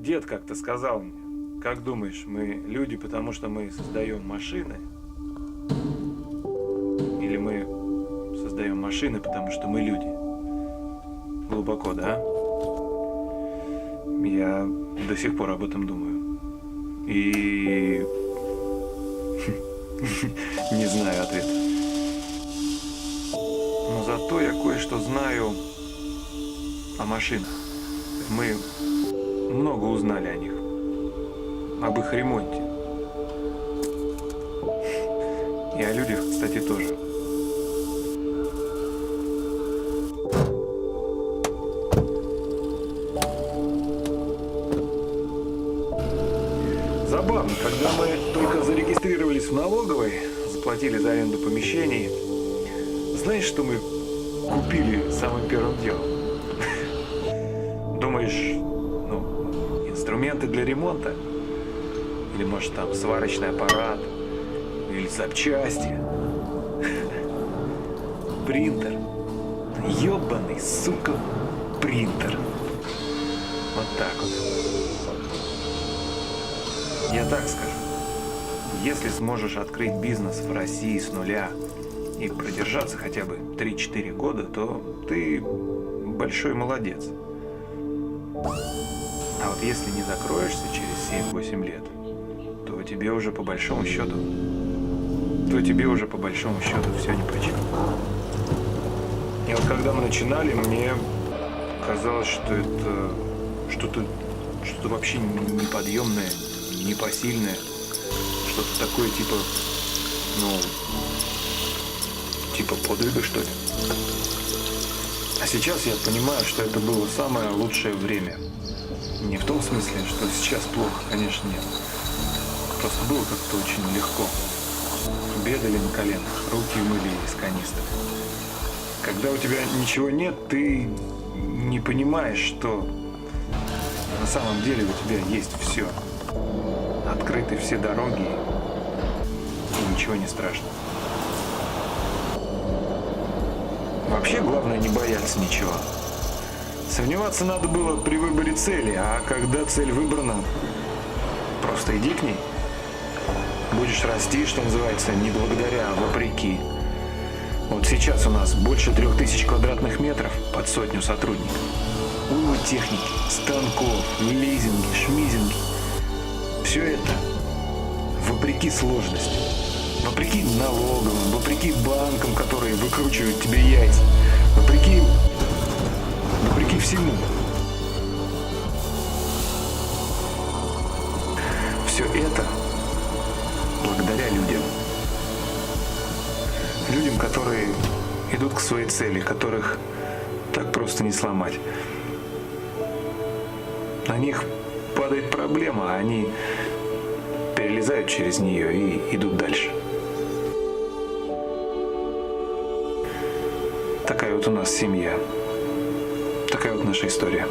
Дед как-то сказал мне: как думаешь, мы люди, потому что мы создаем машины? Или мы создаем машины, потому что мы люди? Глубоко, да? Я до сих пор об этом думаю. И не знаю ответа. Но зато я кое-что знаю о машинах. Мы много узнали о них. Об их ремонте. И о людях, кстати, тоже. Забавно, когда мы только зарегистрировались в налоговой, заплатили за аренду помещений, знаешь, что мы купили самым первым делом? Думаешь, инструменты для ремонта? Или, может, там сварочный аппарат? Или запчасти? Принтер. Ёбаный, сука, принтер. Вот так вот. Я так скажу. Если сможешь открыть бизнес в России с нуля и продержаться хотя бы 3-4 года, то ты большой молодец. А вот если не закроешься через 7-8 лет, то тебе уже по большому счету все нипочем. И вот когда мы начинали, мне казалось, что это что-то вообще неподъемное, непосильное, что-то такое типа подвига, что ли. А сейчас я понимаю, что это было самое лучшее время. Не в том смысле, что сейчас плохо, конечно, нет. Просто было как-то очень легко. Бегали на коленах, руки мыли из канистры. Когда у тебя ничего нет, ты не понимаешь, что на самом деле у тебя есть все. Открыты все дороги, и ничего не страшно. Вообще, главное не бояться ничего. Сомневаться надо было при выборе цели, а когда цель выбрана, просто иди к ней. Будешь расти, что называется, не благодаря, а вопреки. Вот сейчас у нас больше 3000 квадратных метров под 100 сотрудников. Уйма техники, станков, лизинги, шмизинги. Все это вопреки сложности. Вопреки налоговым, вопреки банкам, которые выкручивают тебе яйца. Вопреки всему. Все это благодаря людям. Людям, которые идут к своей цели, которых так просто не сломать. На них падает проблема, а они перелезают через нее и идут дальше. Такая вот у нас семья. Такая вот наша история.